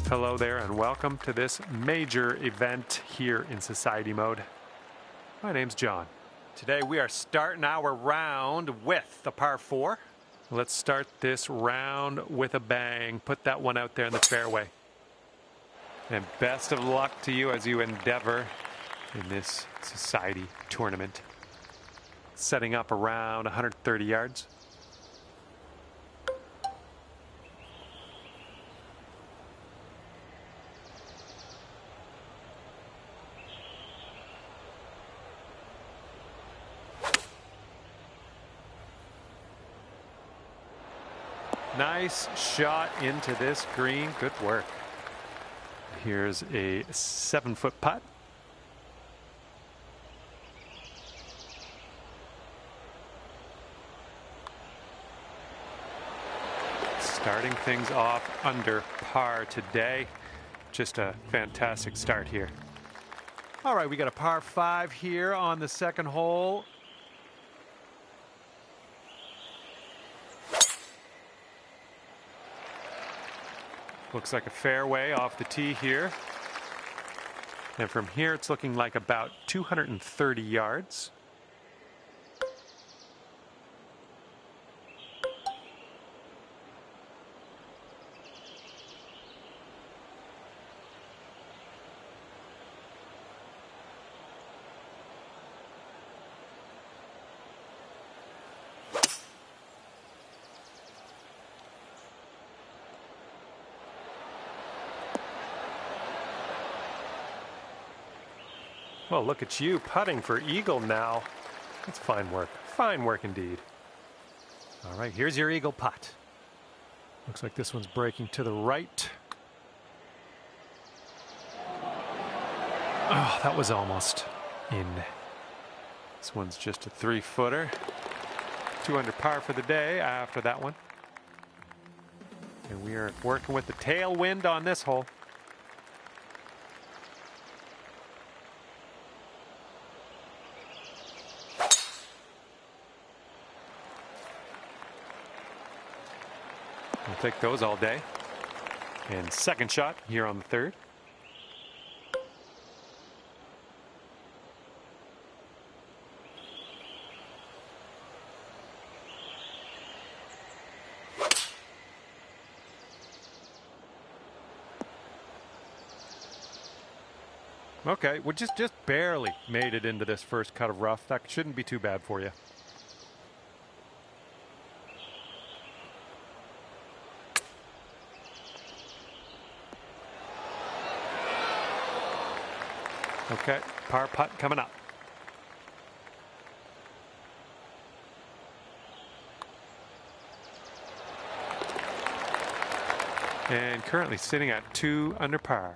Hello there and welcome to this major event here in Society Mode. My name's John. Today we are starting our round with the par 4. Let's start this round with a bang. Put that one out there in the fairway. And best of luck to you as you endeavor in this Society tournament. Setting up around 130 yards. Nice shot into this green. Good work. Here's a 7-foot putt. Starting things off under par today. Just a fantastic start here. All right, we got a par 5 here on the second hole. Looks like a fairway off the tee here. And from here, it's looking like about 230 yards. Well, look at you putting for eagle now. That's fine work. Fine work indeed. All right, here's your eagle putt. Looks like this one's breaking to the right. Oh, that was almost in. This one's just a 3-footer. 2 under par for the day after that one. And we are working with the tailwind on this hole. We'll take those all day. And second shot here on the third. Okay, we just barely made it into this first cut of rough. That shouldn't be too bad for you. Okay, par putt coming up. And currently sitting at 2 under par.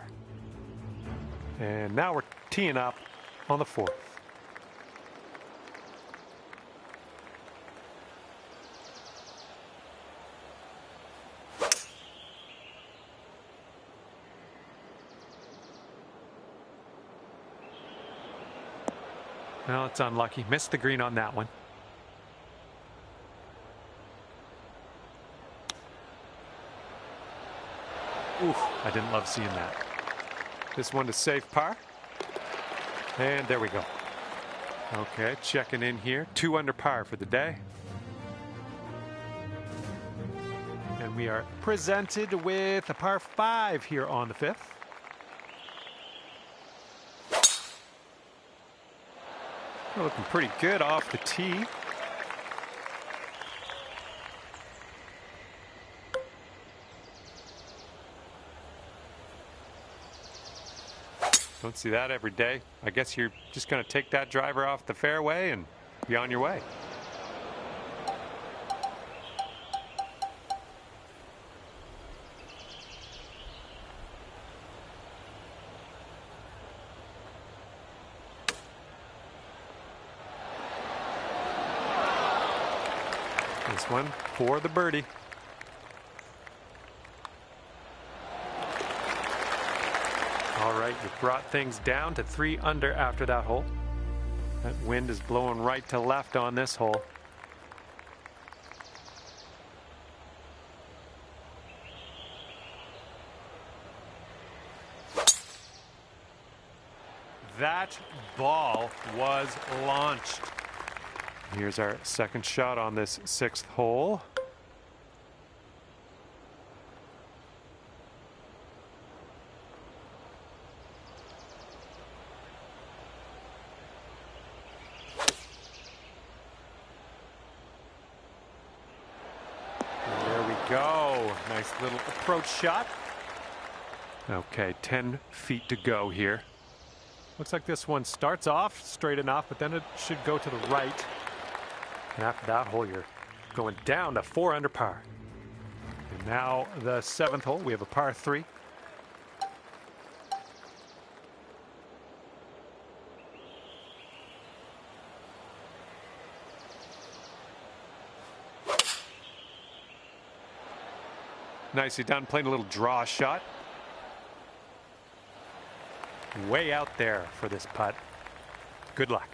And now we're teeing up on the 4th. Well, it's unlucky. Missed the green on that one. Oof, I didn't love seeing that. This one to safe par. And there we go. Okay, checking in here. 2 under par for the day. And we are presented with a par 5 here on the 5th. Looking pretty good off the tee. Don't see that every day. I guess you're just going to take that driver off the fairway and be on your way. This one for the birdie. All right, you brought things down to 3 under after that hole. That wind is blowing right to left on this hole. that ball was launched. Here's our second shot on this 6th hole. And there we go. Nice little approach shot. Okay, 10 feet to go here. Looks like this one starts off straight enough, but then it should go to the right. And after that hole, you're going down to 4 under par. And now the 7th hole, we have a par 3. Nicely done, playing a little draw shot. Way out there for this putt. Good luck.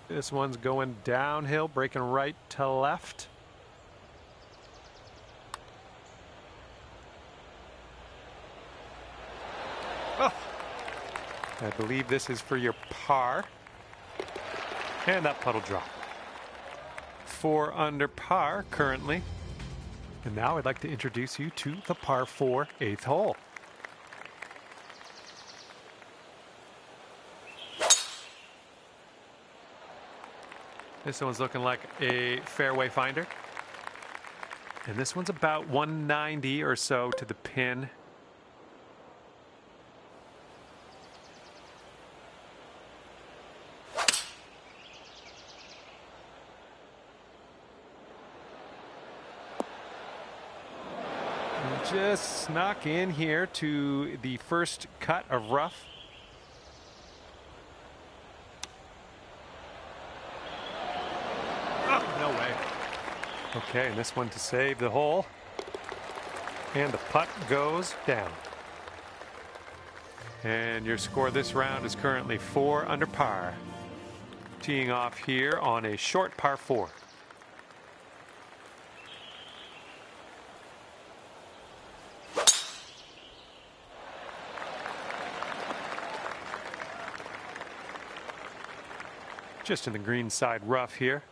This one's going downhill, breaking right to left. Oh, I believe this is for your par. And that putt will drop. 4 under par currently. And now I'd like to introduce you to the par 4 8th hole. This one's looking like a fairway finder. And this one's about 190 or so to the pin. And just snuck in here to the first cut of rough. Okay, and this one to save the hole. And the putt goes down. And your score this round is currently 4 under par. Teeing off here on a short par 4. Just in the green side rough here.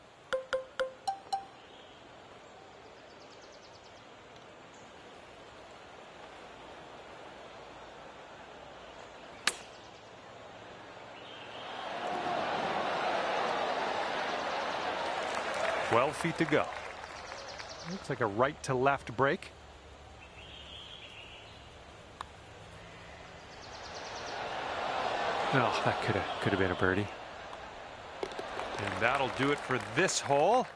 Twelve feet to go. Looks like a right to left break. Oh, that could have been a birdie. And that'll do it for this hole.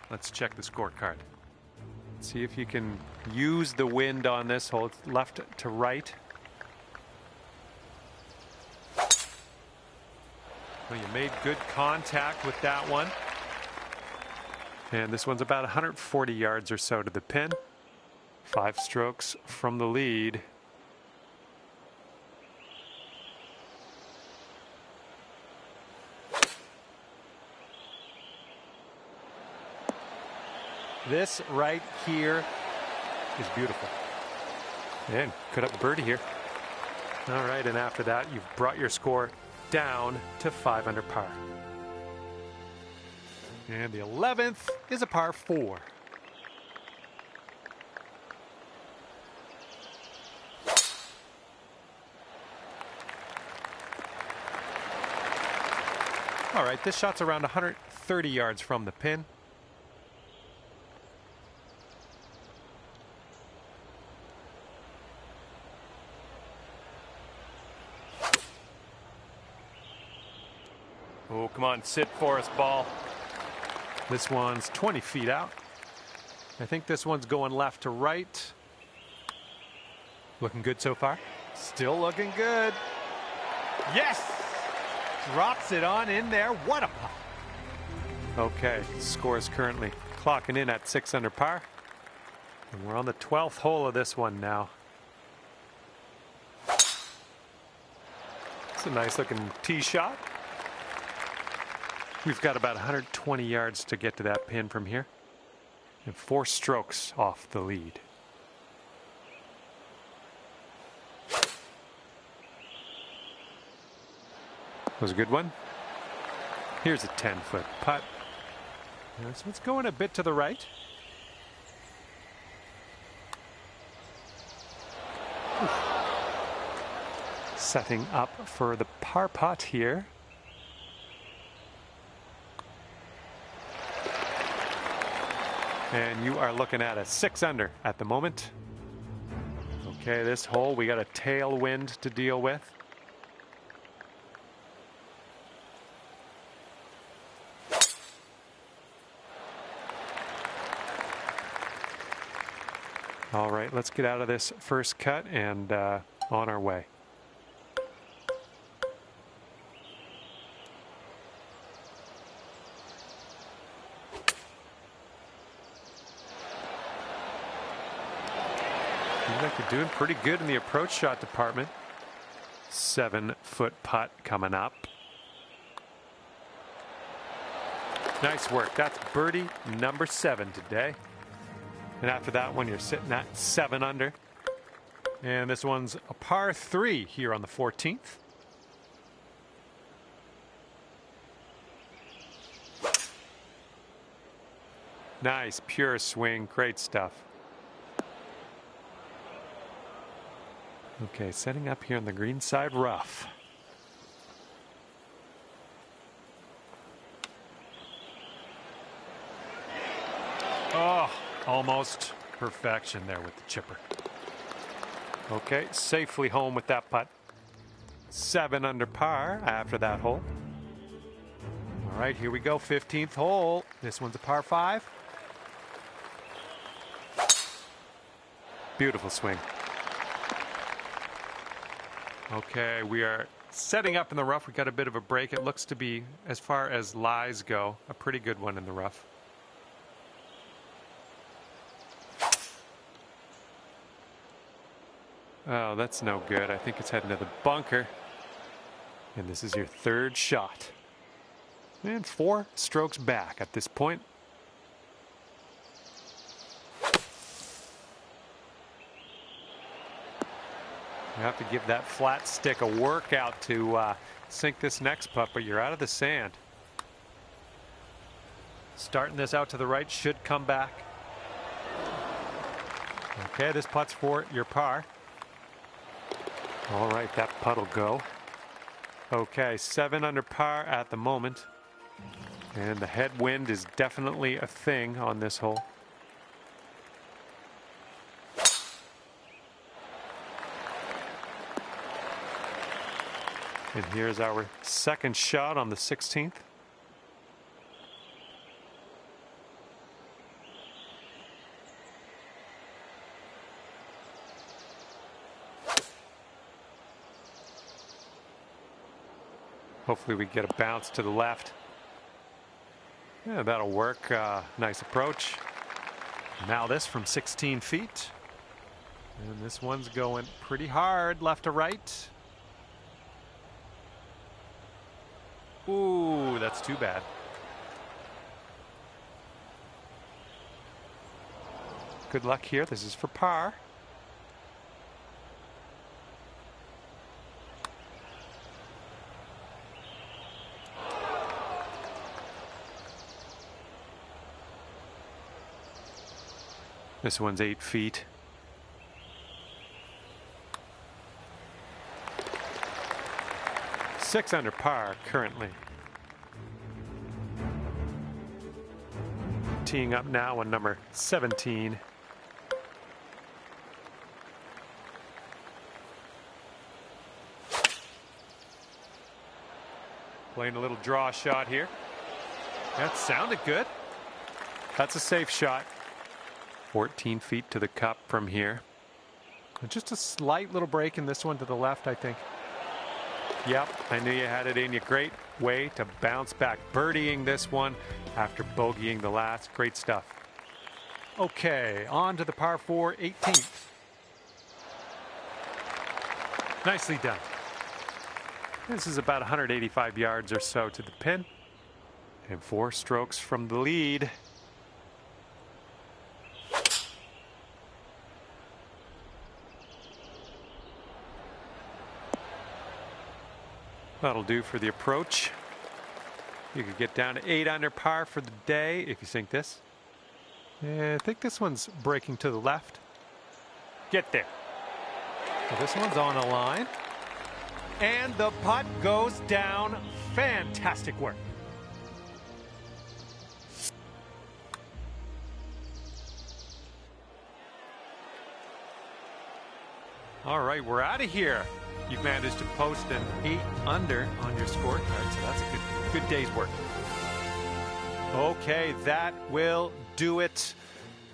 Let's check the scorecard. See if you can use the wind on this hole. It's left to right. Well, you made good contact with that one. And this one's about 140 yards or so to the pin. 5 strokes from the lead. This right here is beautiful. And could have a birdie here. All right, and after that, you've brought your score down to 5 under par. And the 11th is a par 4. All right, this shot's around 130 yards from the pin. Oh, come on, sit for us, ball. This one's 20 feet out. I think this one's going left to right. Looking good so far. Still looking good. Yes! Drops it on in there. What a putt. Okay, score is currently clocking in at 6 under par. And we're on the 12th hole of this one now. It's a nice looking tee shot. We've got about 120 yards to get to that pin from here. And 4 strokes off the lead. Was a good one. Here's a 10-foot putt. So it's going a bit to the right. Setting up for the par putt here. And you are looking at a 6 under at the moment. Okay, this hole we got a tailwind to deal with. All right, let's get out of this first cut and on our way. Seems like you're doing pretty good in the approach shot department. 7-foot putt coming up. Nice work. That's birdie number 7 today. And after that one, you're sitting at 7 under. And this one's a par 3 here on the 14th. Nice, pure swing. Great stuff. Okay, setting up here on the green side rough. Oh, almost perfection there with the chipper. Okay, safely home with that putt. 7 under par after that hole. All right, here we go, 15th hole. This one's a par 5. Beautiful swing. Okay, we are setting up in the rough. We got a bit of a break. It looks to be, as far as lies go, a pretty good one in the rough. Oh, that's no good. I think it's heading to the bunker. And this is your 3rd shot. And 4 strokes back at this point. You have to give that flat stick a workout to sink this next putt, but you're out of the sand. Starting this out to the right should come back. Okay, this putt's for your par. All right, that putt will go. Okay, 7 under par at the moment. And the headwind is definitely a thing on this hole. And here's our 2nd shot on the 16th. Hopefully we get a bounce to the left. Yeah, that'll work. Nice approach. Now this from 16 feet. And this one's going pretty hard left to right. Ooh, that's too bad. Good luck here. This is for par. This one's 8 feet. Six under par currently. Teeing up now on number 17. Playing a little draw shot here. That sounded good. That's a safe shot. 14 feet to the cup from here. Just a slight little break in this one to the left, I think. Yep, I knew you had it in you. Great way to bounce back. Birdieing this one after bogeying the last. Great stuff. Okay, on to the par 4, 18th. Nicely done. This is about 185 yards or so to the pin. And 4 strokes from the lead. That'll do for the approach. You could get down to 8 under par for the day if you sink this. Yeah, I think this one's breaking to the left. Get there. So this one's on a line. And the putt goes down. Fantastic work. All right, we're out of here. You've managed to post an 8 under on your scorecard, so that's a good day's work. Okay, that will do it.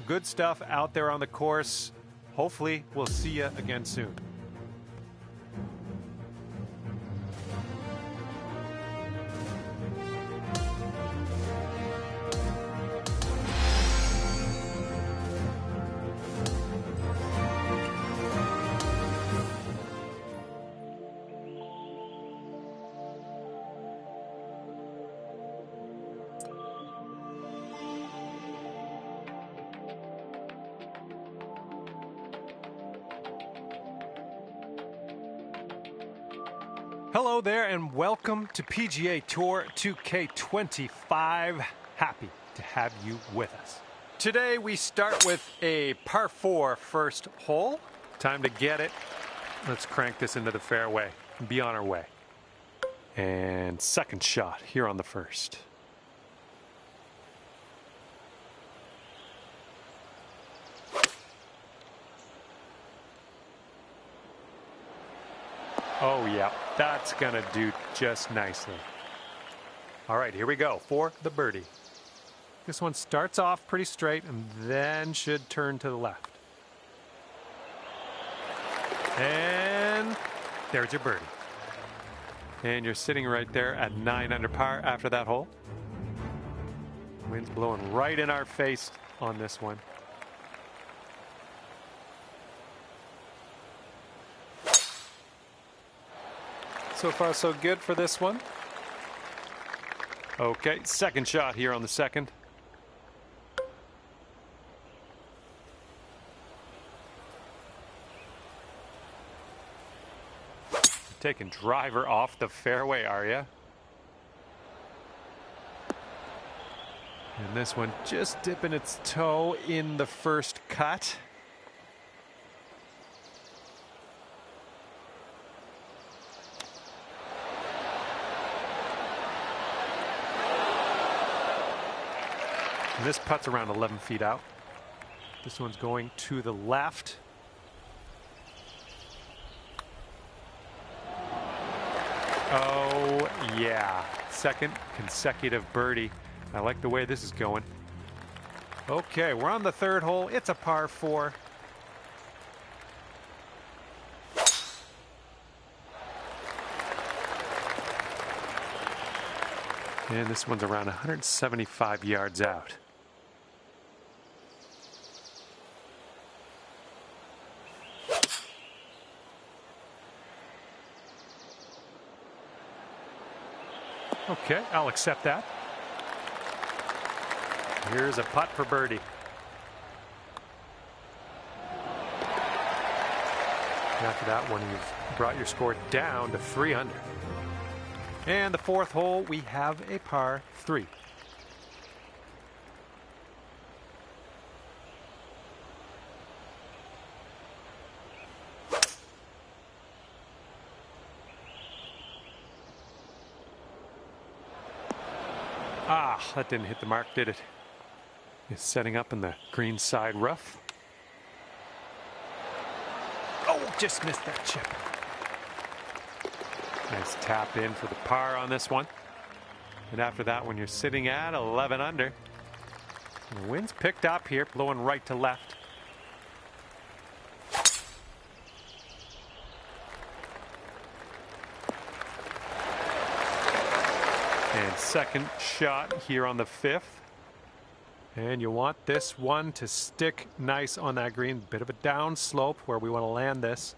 Good stuff out there on the course. Hopefully, we'll see you again soon. Hello there and welcome to PGA Tour 2K25. Happy to have you with us. Today we start with a par 4 first hole. Time to get it. Let's crank this into the fairway and be on our way. And second shot here on the first. Oh yeah, that's gonna do just nicely. All right, here we go for the birdie. This one starts off pretty straight and then should turn to the left. And there's your birdie. And you're sitting right there at 9 under par after that hole. Wind's blowing right in our face on this one. So far, so good for this one. Okay, second shot here on the second. Taking driver off the fairway, are you? And this one just dipping its toe in the first cut. And this putt's around 11 feet out. This one's going to the left. Oh, yeah. Second consecutive birdie. I like the way this is going. Okay, we're on the third hole. It's a par 4. And this one's around 175 yards out. Okay, I'll accept that. Here's a putt for birdie. After that one, you've brought your score down to 3 under. And the fourth hole, we have a par 3. Ah, that didn't hit the mark, did it? It's setting up in the green side rough. Oh, just missed that chip. Nice tap in for the par on this one. And after that, when you're sitting at 11 under, the wind's picked up here, blowing right to left. And second shot here on the 5th. And you want this one to stick nice on that green. Bit of a down slope where we want to land this.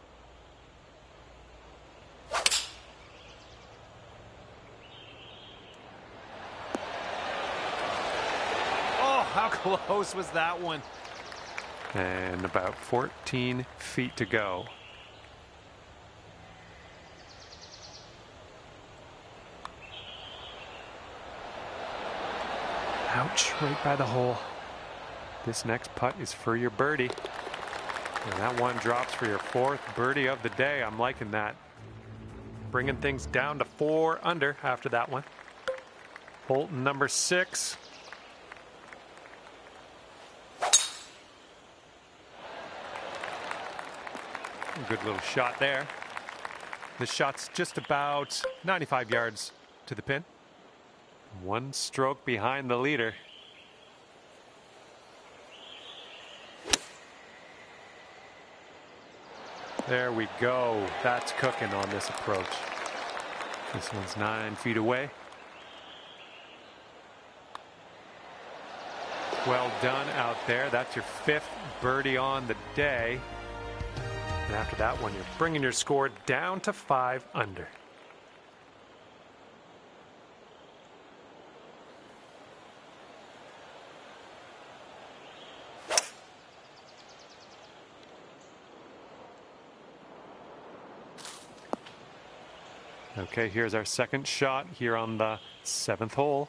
Oh, how close was that one? And about 14 feet to go. Ouch, right by the hole. This next putt is for your birdie. And that one drops for your 4th birdie of the day. I'm liking that. Bringing things down to 4 under after that one. Hole number 6. Good little shot there. This shot's just about 95 yards to the pin. 1 stroke behind the leader. There we go. That's cooking on this approach. This one's 9 feet away. Well done out there. That's your 5th birdie on the day. And after that one, you're bringing your score down to 5 under. Okay, here's our second shot here on the 7th hole.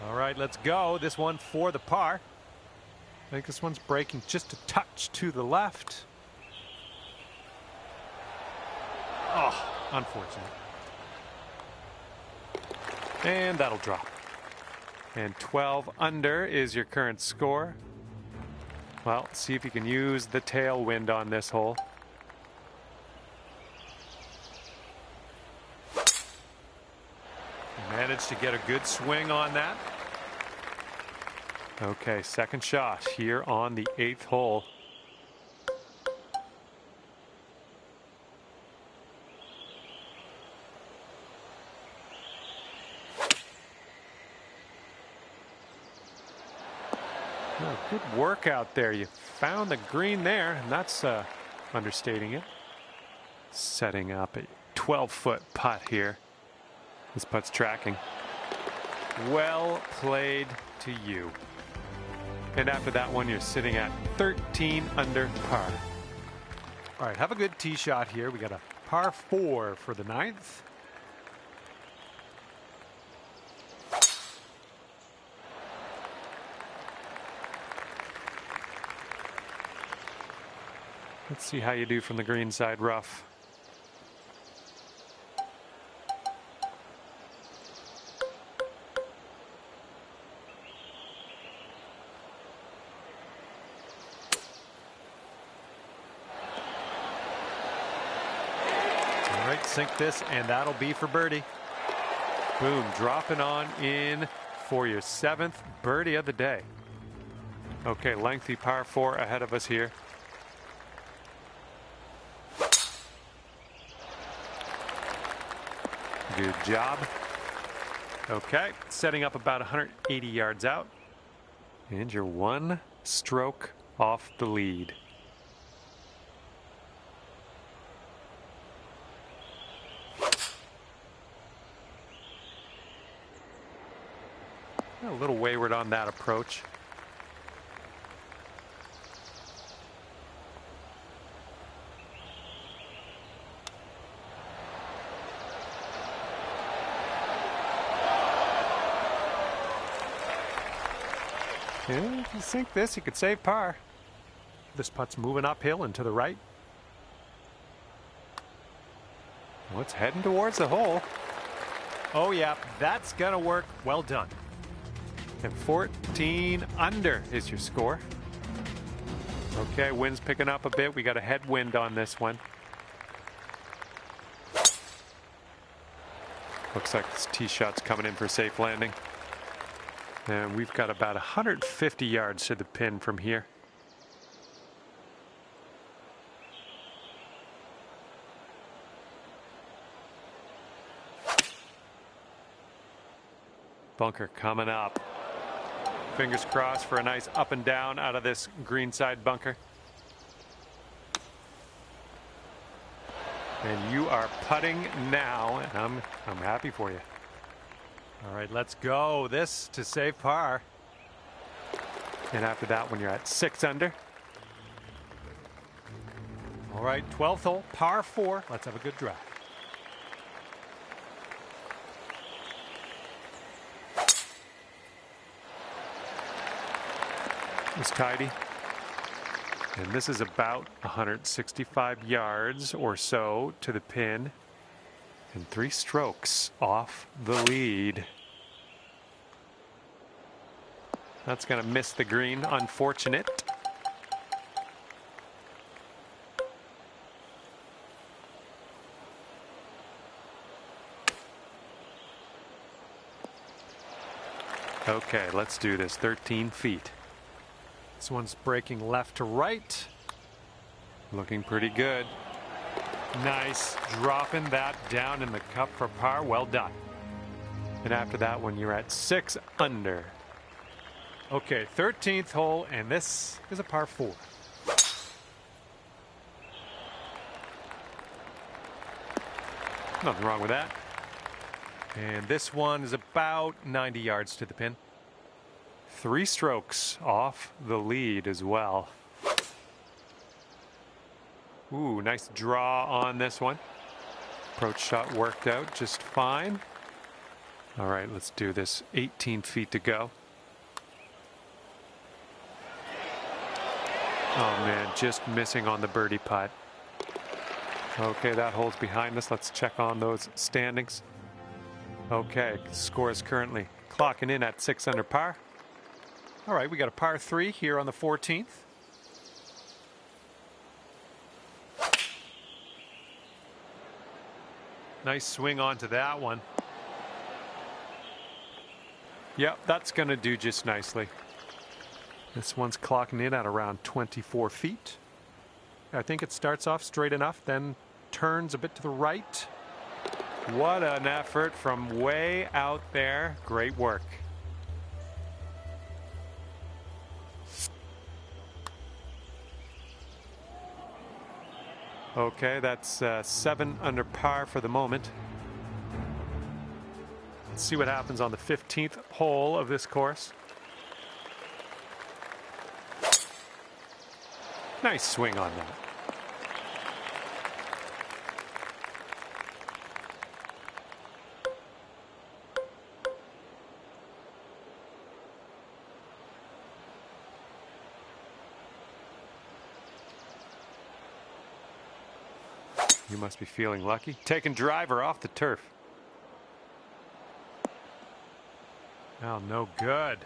All right, let's go. This one for the par. I think this one's breaking just a touch to the left. Oh, unfortunate. And that'll drop. And 12 under is your current score. Well, see if you can use the tailwind on this hole. Managed to get a good swing on that. Okay, second shot here on the 8th hole. Oh, good work out there. You found the green there, and that's understating it. Setting up a 12-foot putt here. This putt's tracking. Well played to you. And after that one, you're sitting at 13 under par. All right, have a good tee shot here. We got a par 4 for the 9th. Let's see how you do from the green side rough. All right, sink this, and that'll be for birdie. Boom, dropping on in for your 7th birdie of the day. Okay, lengthy par 4 ahead of us here. Good job. Okay, setting up about 180 yards out. And you're 1 stroke off the lead. A little wayward on that approach. Yeah, if you sink this, you could save par. This putt's moving uphill and to the right. Well, it's heading towards the hole. Oh yeah, that's gonna work. Well done. And 14 under is your score. Okay, wind's picking up a bit. We got a headwind on this one. Looks like this tee shot's coming in for a safe landing. And we've got about 150 yards to the pin from here. Bunker coming up. Fingers crossed for a nice up and down out of this greenside bunker. And you are putting now, and I'm happy for you. All right, let's go. This to save par. And after that one, you're at 6 under. All right, 12th hole, par 4. Let's have a good drive. was tidy. And this is about 165 yards or so to the pin. And 3 strokes off the lead. That's going to miss the green. Unfortunate. Okay, let's do this. 13 feet. This one's breaking left to right. Looking pretty good. Nice. Dropping that down in the cup for par. Well done. And after that one, you're at 6 under. Okay, 13th hole, and this is a par 4. Nothing wrong with that. And this one is about 90 yards to the pin. 3 strokes off the lead as well. Ooh, nice draw on this one. Approach shot worked out just fine. All right, let's do this. 18 feet to go. Oh man, just missing on the birdie putt. Okay, that hole's behind us. Let's check on those standings. Okay, score is currently clocking in at 6 under par. All right, we got a par 3 here on the 14th. Nice swing onto that one. Yep, that's going to do just nicely. This one's clocking in at around 24 feet. I think it starts off straight enough, then turns a bit to the right. What an effort from way out there. Great work. Okay, that's 7 under par for the moment. Let's see what happens on the 15th hole of this course. Nice swing on that. You must be feeling lucky. Taking driver off the turf. Oh, no good.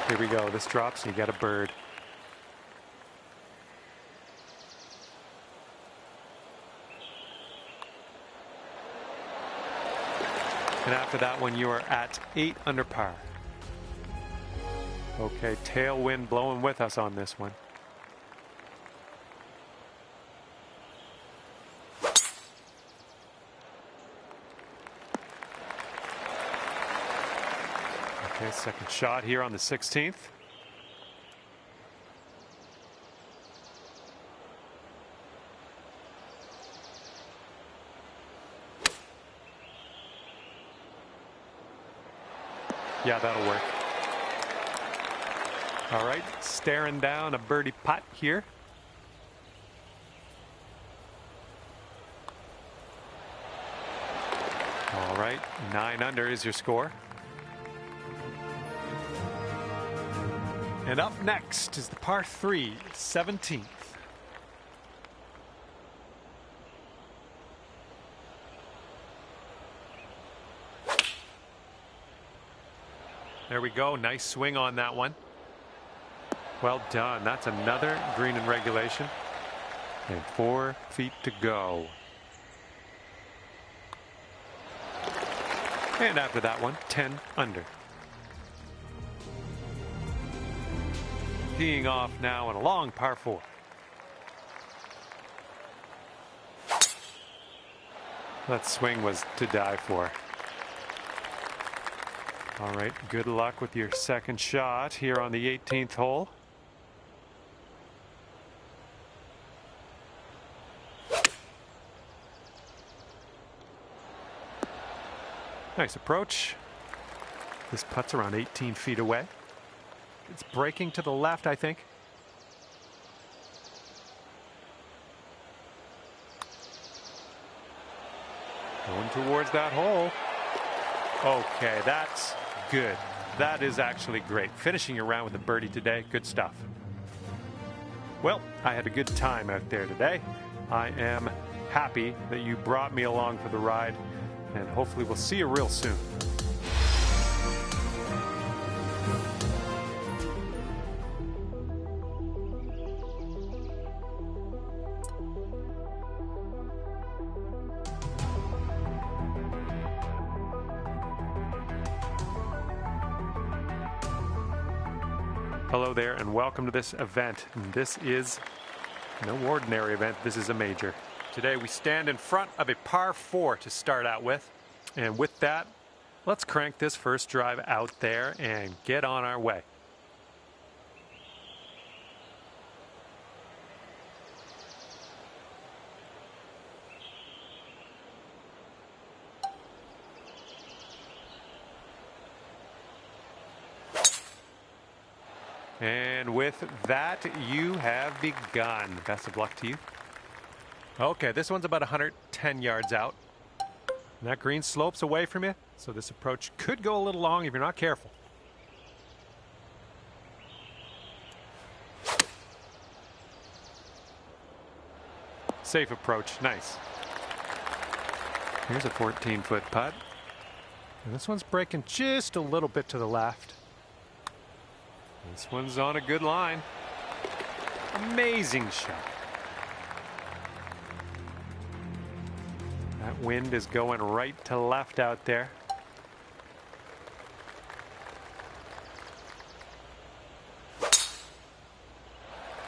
Here we go. This drops and you get a bird. And after that one, you are at 8 under par. Okay, tailwind blowing with us on this one. Okay, second shot here on the 16th. Yeah, that'll work. All right, staring down a birdie putt here. All right, 9 under is your score. And up next is the par 3, 17th. There we go. Nice swing on that one. Well done. That's another green in regulation. And 4 feet to go. And after that one, 10 under. Teeing off now on a long par 4. That swing was to die for. All right, good luck with your second shot here on the 18th hole. Nice approach. This putt's around 18 feet away. It's breaking to the left, I think. Going towards that hole. Okay, that's good. That is actually great. Finishing your round with a birdie today. Good stuff. Well, I had a good time out there today. I am happy that you brought me along for the ride, and hopefully we'll see you real soon. Hello there and welcome to this event. This is no ordinary event, this is a major. Today we stand in front of a par 4 to start out with. And with that, let's crank this first drive out there and get on our way. And with that, you have begun. Best of luck to you. Okay, this one's about 110 yards out. And that green slopes away from you, so this approach could go a little long if you're not careful. Safe approach, nice. Here's a 14-foot putt. And this one's breaking just a little bit to the left. This one's on a good line. Amazing shot. That wind is going right to left out there.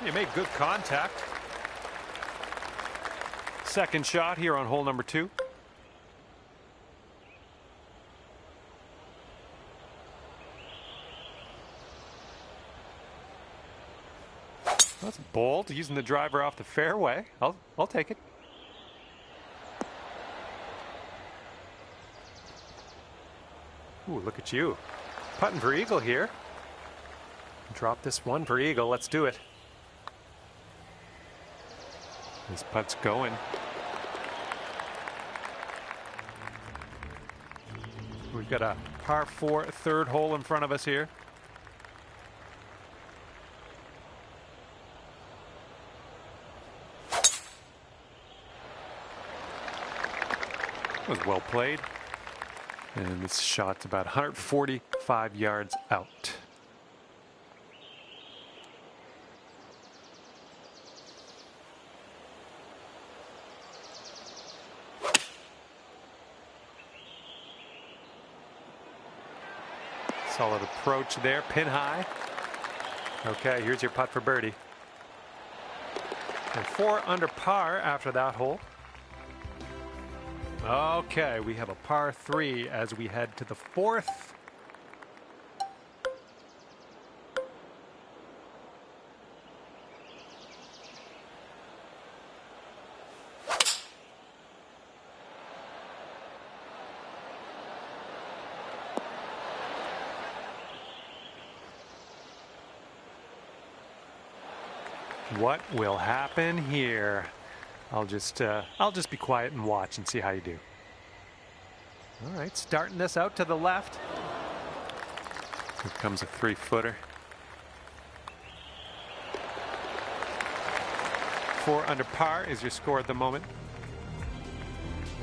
You made good contact. Second shot here on hole number 2. That's bold, using the driver off the fairway. I'll take it. Ooh, look at you. Putting for eagle here. Drop this one for eagle. Let's do it. This putt's going. We've got a par 4 third hole in front of us here. Was well played, and this shot's about 145 yards out. Solid approach there, pin high. Okay, here's your putt for birdie. And 4 under par after that hole. Okay, we have a par 3 as we head to the 4th. What will happen here? I'll just be quiet and watch and see how you do. All right, starting this out to the left. Here comes a 3-footer. 4 under par is your score at the moment.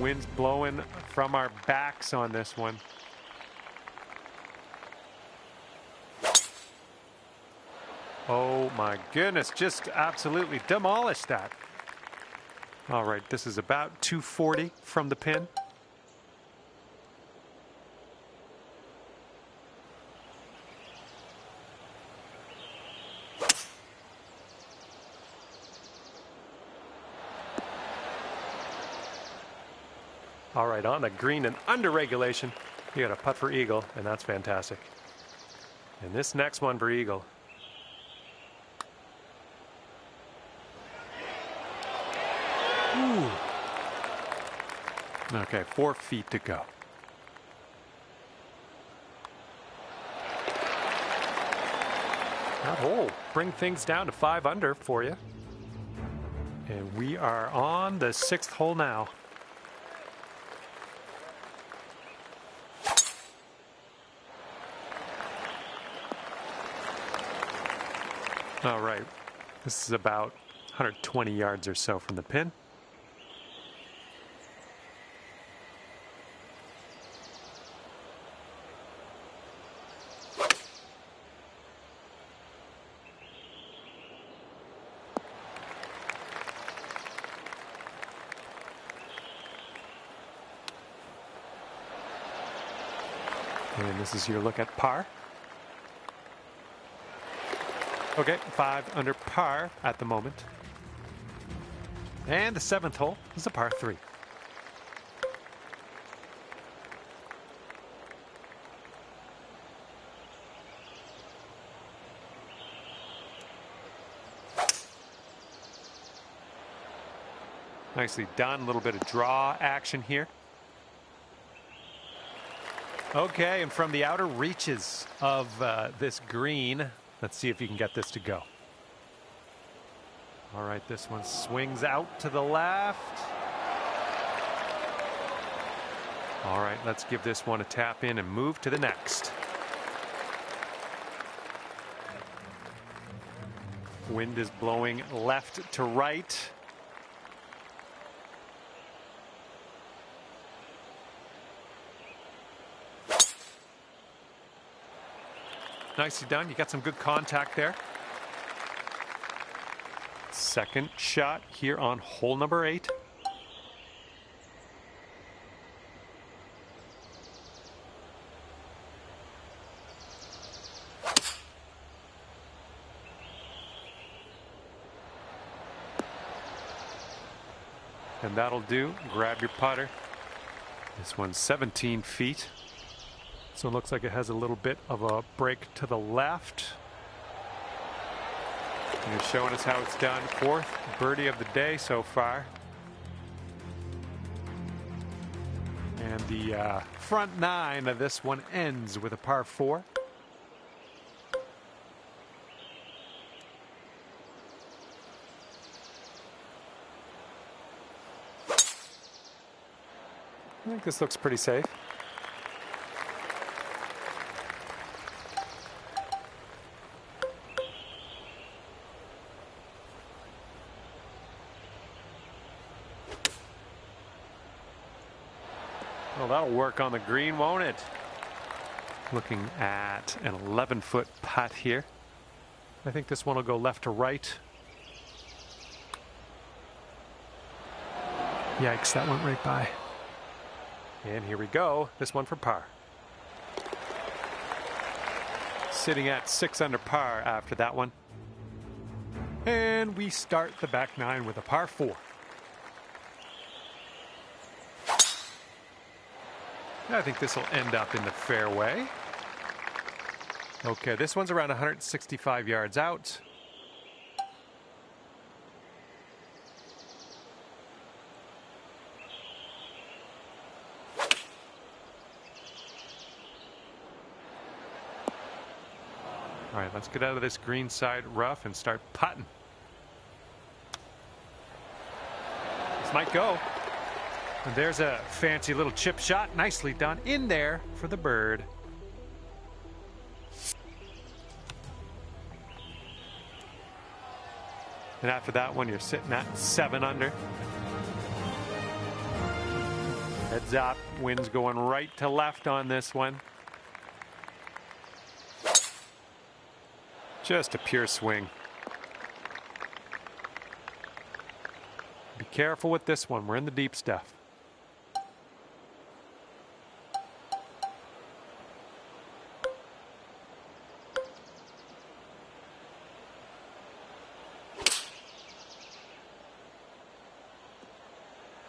Wind's blowing from our backs on this one. Oh my goodness, just absolutely demolished that. All right, this is about 240 from the pin. All right, on the green and under regulation, you got a putt for eagle, and that's fantastic. And this next one for eagle. Ooh. Okay, 4 feet to go. That hole bring things down to 5 under for you. And we are on the 6th hole now. All right, this is about 120 yards or so from the pin. And this is your look at par. Okay, 5 under par at the moment. And the 7th hole is a par 3. Nicely done. A little bit of draw action here. Okay, and from the outer reaches of this green, let's see if you can get this to go. All right, this one swings out to the left. All right, let's give this one a tap in and move to the next. Wind is blowing left to right. Nicely done. You got some good contact there. Second shot here on hole number 8. And that'll do. Grab your putter. This one's 17 feet. So it looks like it has a little bit of a break to the left. And you're showing us how it's done. 4th birdie of the day so far. And the front 9 of this one ends with a par 4. I think this looks pretty safe. Well, that'll work on the green, won't it? Looking at an 11-foot putt here. I think this one will go left to right. Yikes, that went right by. And here we go. This one for par. Sitting at 6 under par after that one. And we start the back 9 with a par 4. I think this will end up in the fairway. Okay, this one's around 165 yards out. All right, let's get out of this green side rough and start putting. This might go. And there's a fancy little chip shot. Nicely done in there for the bird. And after that one, you're sitting at 7 under. Heads up. Wind's going right to left on this one. Just a pure swing. Be careful with this one. We're in the deep stuff.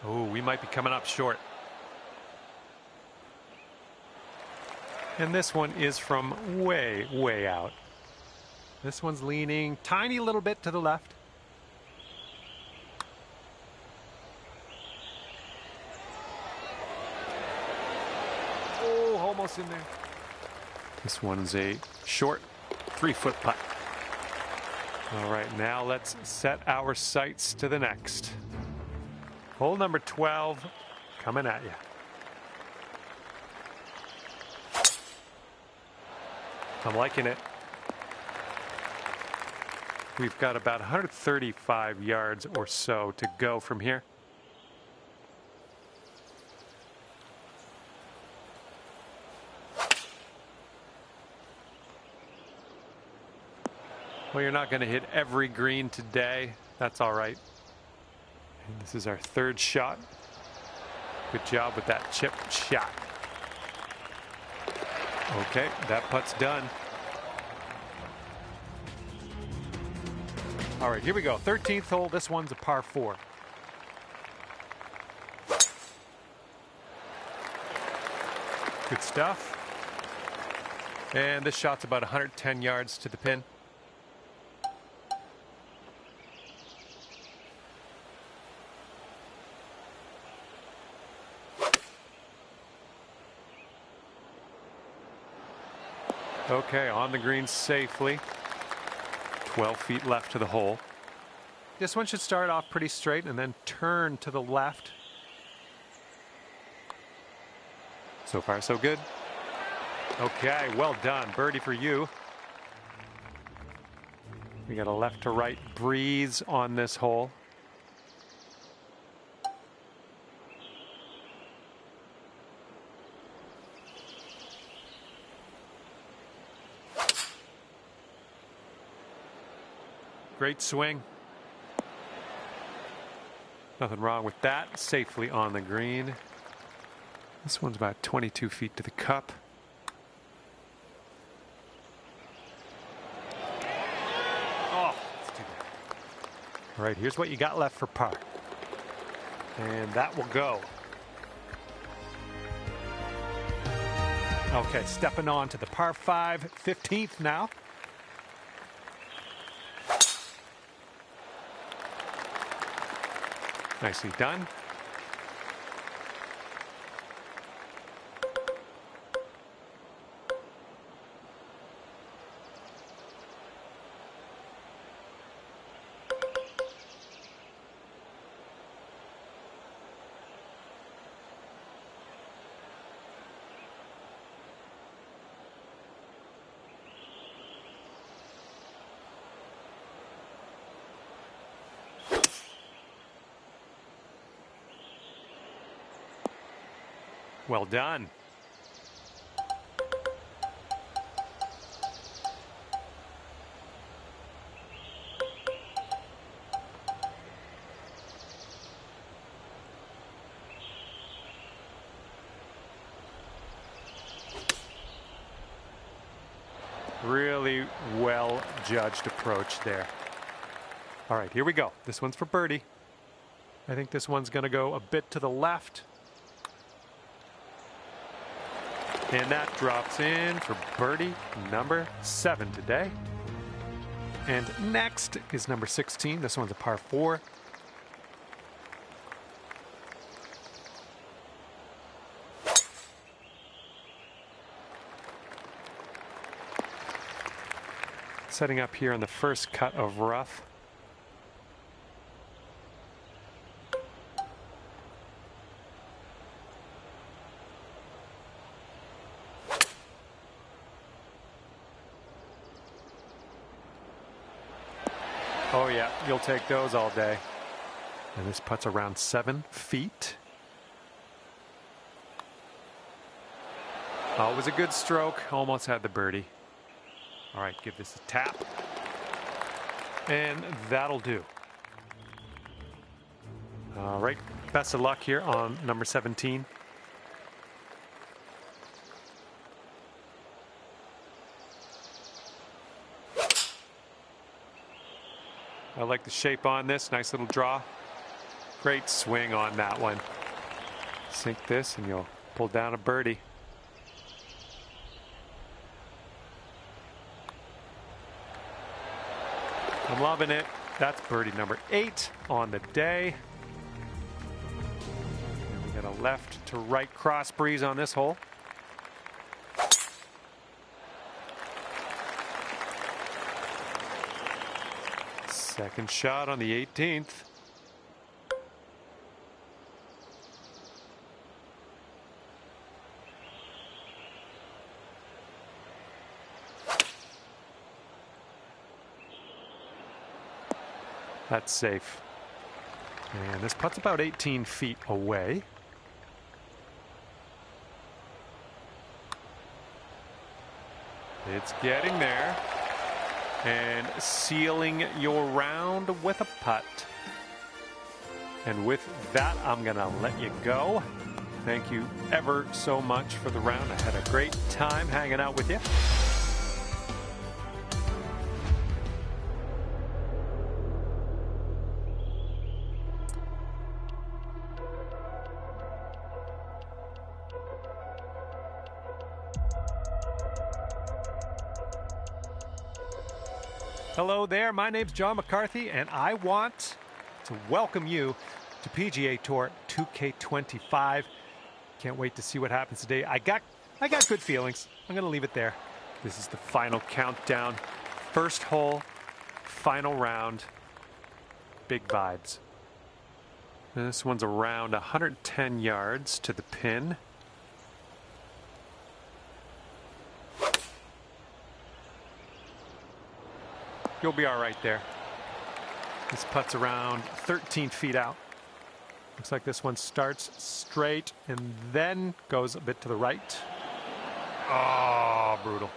Oh, we might be coming up short. And this one is from way, way out. This one's leaning tiny little bit to the left. Oh, almost in there. This one's a short 3-foot putt. All right, now let's set our sights to the next. Hole number 12 coming at you. I'm liking it. We've got about 135 yards or so to go from here. Well, you're not going to hit every green today. That's all right. And this is our third shot. Good job with that chip shot. Okay, that putt's done. All right, here we go. 13th hole. This one's a par 4. Good stuff. And this shot's about 110 yards to the pin. Okay, on the green safely. 12 feet left to the hole. This one should start off pretty straight and then turn to the left. So far, so good. Okay, well done. Birdie for you. We got a left to right breeze on this hole. Great swing. Nothing wrong with that. Safely on the green. This one's about 22 feet to the cup. Oh, let's do that. All right, here's what you got left for par. And that will go. Okay, stepping on to the par 5, 15th now. Nicely done. Well done. Really well judged approach there. All right, here we go. This one's for birdie. I think this one's going to go a bit to the left. And that drops in for birdie number 7 today. And next is number 16. This one's a par 4. Setting up here on the first cut of rough. Oh yeah, you'll take those all day. And this putt's around 7 feet. Oh, it was a good stroke. Almost had the birdie. All right, give this a tap. And that'll do. All right, best of luck here on number 17. I like the shape on this. Nice little draw. Great swing on that one. Sink this and you'll pull down a birdie. I'm loving it. That's birdie number 8 on the day. And we got a left to right cross breeze on this hole. Second shot on the 18th. That's safe. And this putt's about 18 feet away. It's getting there. And sealing your round with a putt. And with that, I'm going to let you go. Thank you ever so much for the round. I had a great time hanging out with you. Hello there, my name's John McCarthy, and I want to welcome you to PGA Tour 2K25. Can't wait to see what happens today. I got good feelings. I'm going to leave it there. This is the final countdown. First hole, final round. Big vibes. This one's around 110 yards to the pin. You'll be all right there. This putt's around 13 feet out. Looks like this one starts straight and then goes a bit to the right. Oh, brutal.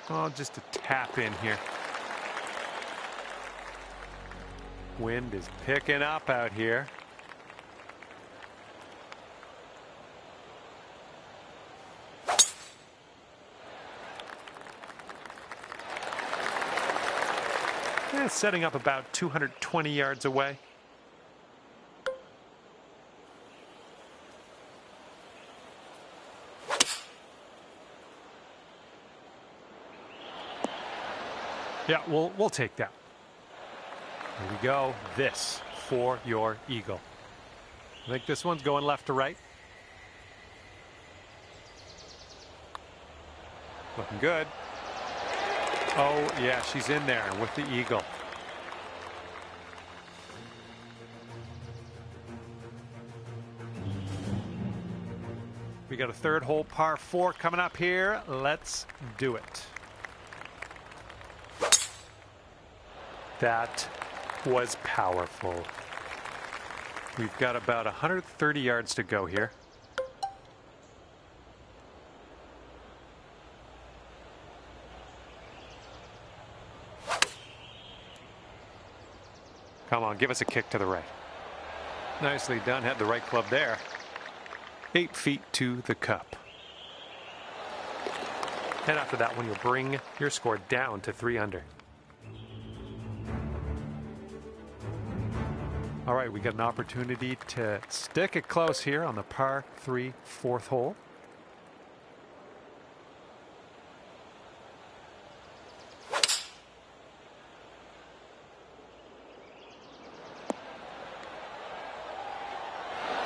Oh, just a tap in here. Wind is picking up out here. Setting up about 220 yards away. Yeah, we'll take that. Here we go. This for your eagle. I think this one's going left to right. Looking good. Oh, yeah, she's in there with the eagle. We got a third hole par 4 coming up here. Let's do it. That was powerful. We've got about 130 yards to go here. Come on, give us a kick to the right. Nicely done. Had the right club there. 8 feet to the cup. And after that one, you'll bring your score down to 3 under. All right, we got an opportunity to stick it close here on the par 3 4th hole.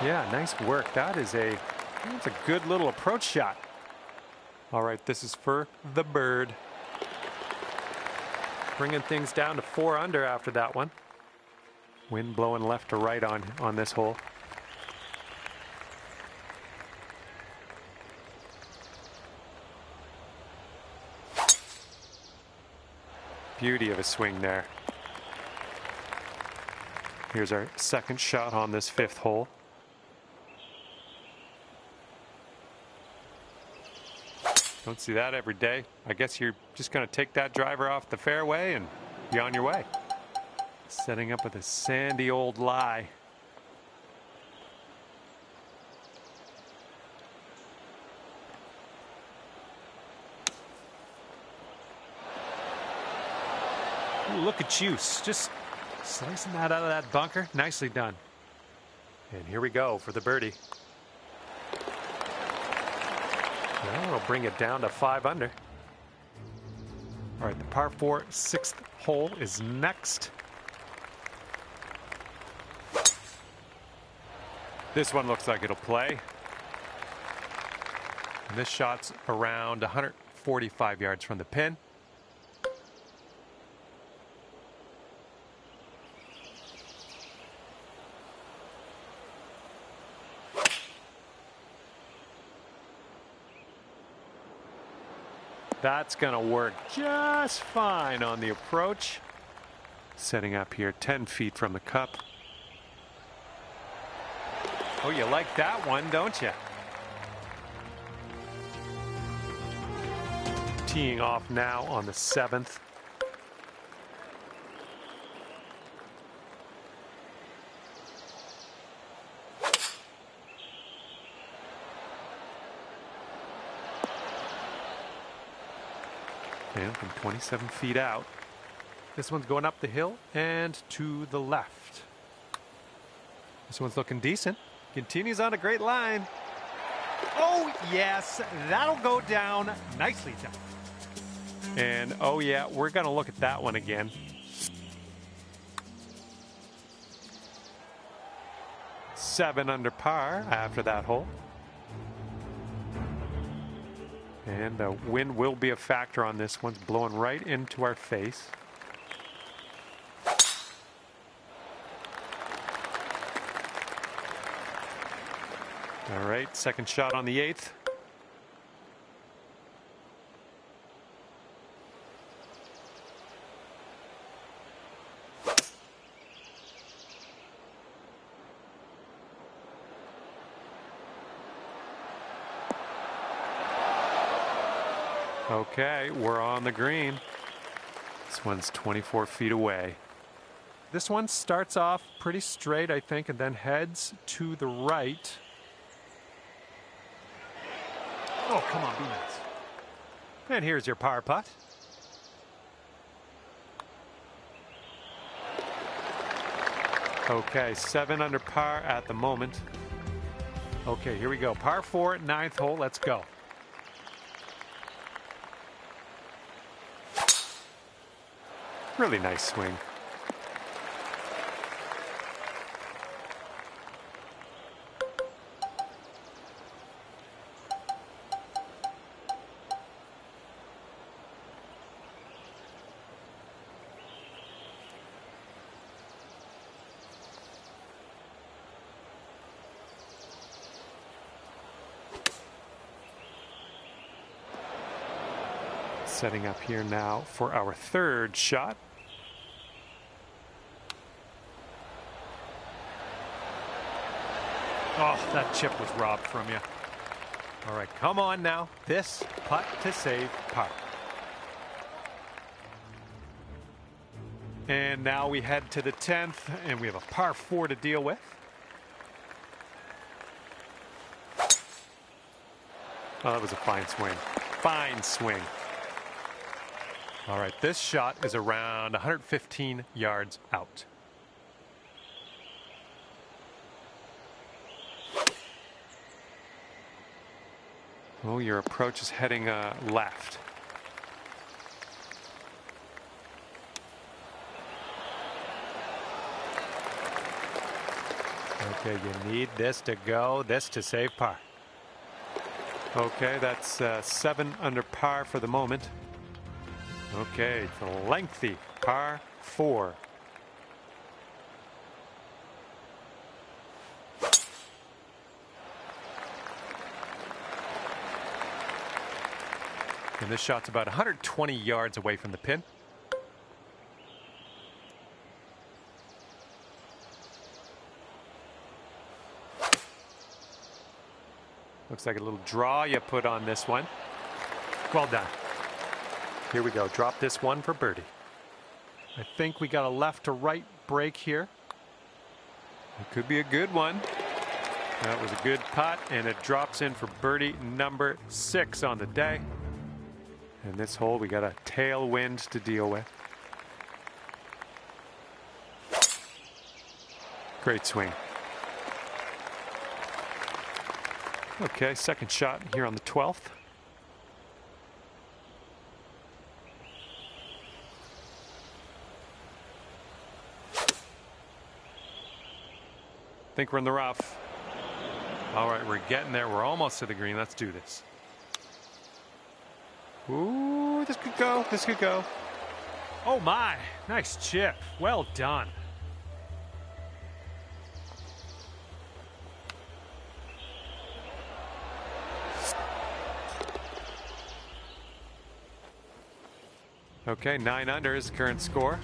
Yeah, nice work. That's a good little approach shot. All right, this is for the bird. Bringing things down to 4 under after that one. Wind blowing left to right on this hole. Beauty of a swing there. Here's our second shot on this 5th hole. Don't see that every day. I guess you're just going to take that driver off the fairway and be on your way. Setting up with a sandy old lie. Ooh, look at you, just slicing that out of that bunker. Nicely done. And here we go for the birdie. That'll bring it down to 5 under. All right, the par 4 6th hole is next. This one looks like it'll play. And this shot's around 145 yards from the pin. That's going to work just fine on the approach. Setting up here 10 feet from the cup. Oh, you like that one, don't you? Teeing off now on the 7th. And from 27 feet out, this one's going up the hill and to the left. This one's looking decent. Continues on a great line. Oh, yes, that'll go down. Nicely done. And, oh, yeah, we're going to look at that one again. Seven under par after that hole. And the wind will be a factor on this one. It's blowing right into our face. All right, second shot on the 8th. Okay, we're on the green. This one's 24 feet away. This one starts off pretty straight, I think, and then heads to the right. Oh, come on, be nice. And here's your par putt. Okay, 7 under par at the moment. Okay, here we go. Par 4, 9th hole. Let's go. Really nice swing. Setting up here now for our third shot. Oh, that chip was robbed from you. All right, come on now. This putt to save par. And now we head to the 10th, and we have a par 4 to deal with. Oh, that was a fine swing. Fine swing. All right, this shot is around 115 yards out. Oh, your approach is heading left. Okay, you need this to go, this to save par. Okay, that's 7 under par for the moment. Okay, it's a lengthy par 4. And this shot's about 120 yards away from the pin. Looks like a little draw you put on this one. Well done. Here we go. Drop this one for birdie. I think we got a left to right break here. It could be a good one. That was a good putt, and it drops in for birdie number 6 on the day. And this hole, we got a tailwind to deal with. Great swing. Okay, second shot here on the 12th. Think we're in the rough. All right, we're getting there. We're almost to the green. Let's do this. Ooh, this could go. This could go. Oh my, nice chip. Well done. Okay, 9 under is the current score.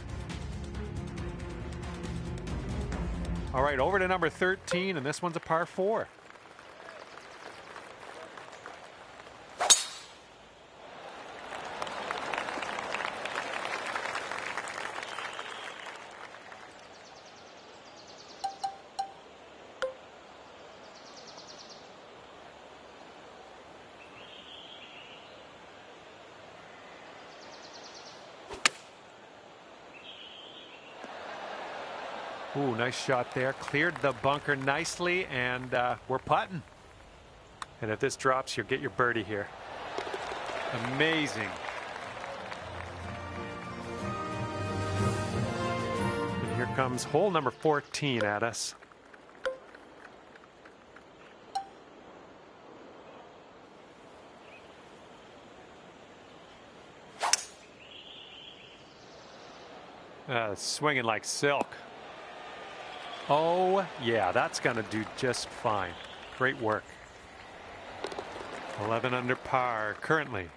All right, over to number 13, and this one's a par 4. Ooh, nice shot there. Cleared the bunker nicely, and we're putting. And if this drops, you'll get your birdie here. Amazing. And here comes hole number 14 at us. Swinging like silk. Oh, yeah, that's going to do just fine. Great work. 11 under par currently.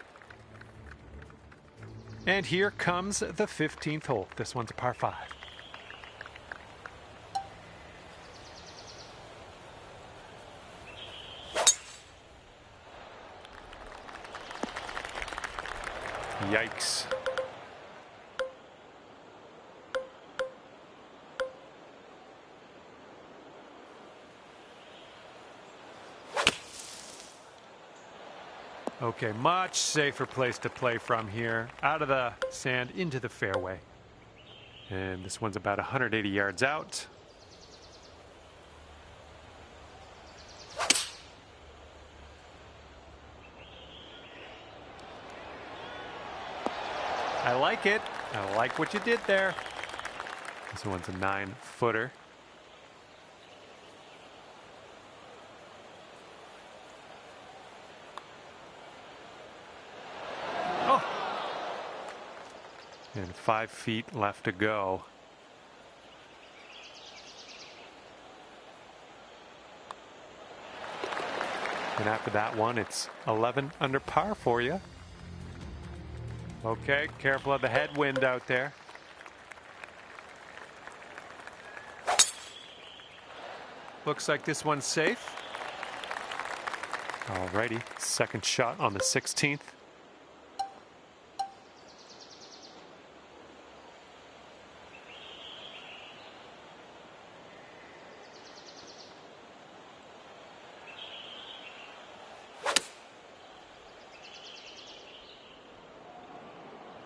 And here comes the 15th hole. This one's a par 5. Yikes. Okay, much safer place to play from here. Out of the sand into the fairway. And this one's about 180 yards out. I like it. I like what you did there. This one's a 9-footer. And 5 feet left to go. And after that one, it's 11 under par for you. Okay, careful of the headwind out there. Looks like this one's safe. Alrighty, second shot on the 16th.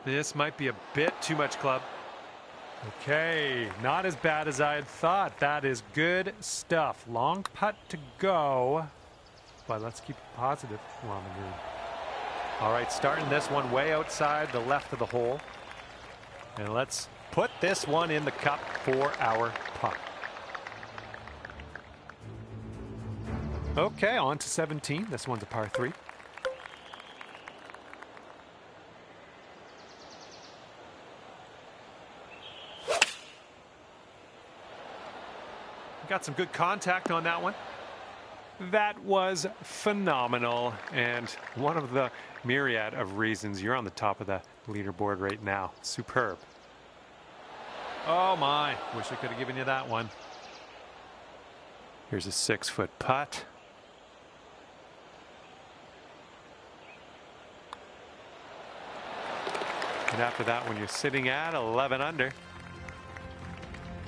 This might be a bit too much club. Okay, not as bad as I had thought. That is good stuff. Long putt to go, but let's keep it positive along the green. All right, starting this one way outside the left of the hole. And let's put this one in the cup for our putt. Okay, on to 17. This one's a par 3. Got some good contact on that one. That was phenomenal, and one of the myriad of reasons you're on the top of the leaderboard right now. Superb. Oh my, wish I could have given you that one. Here's a 6-foot putt. And after that one, you're sitting at 11 under.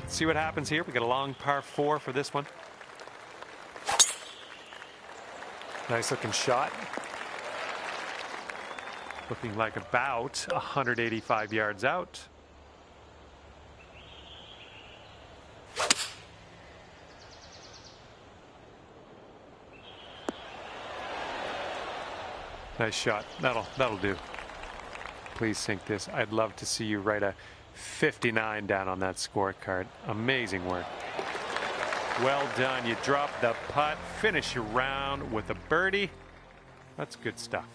See what happens here. We got a long par 4 for this one. Nice looking shot. Looking like about 185 yards out. Nice shot. That'll do. Please sink this. I'd love to see you write a 59 down on that scorecard. Amazing work. Well done. You dropped the putt. Finish your round with a birdie. That's good stuff.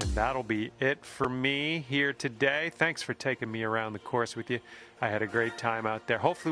And that'll be it for me here today. Thanks for taking me around the course with you. I had a great time out there. Hopefully we'll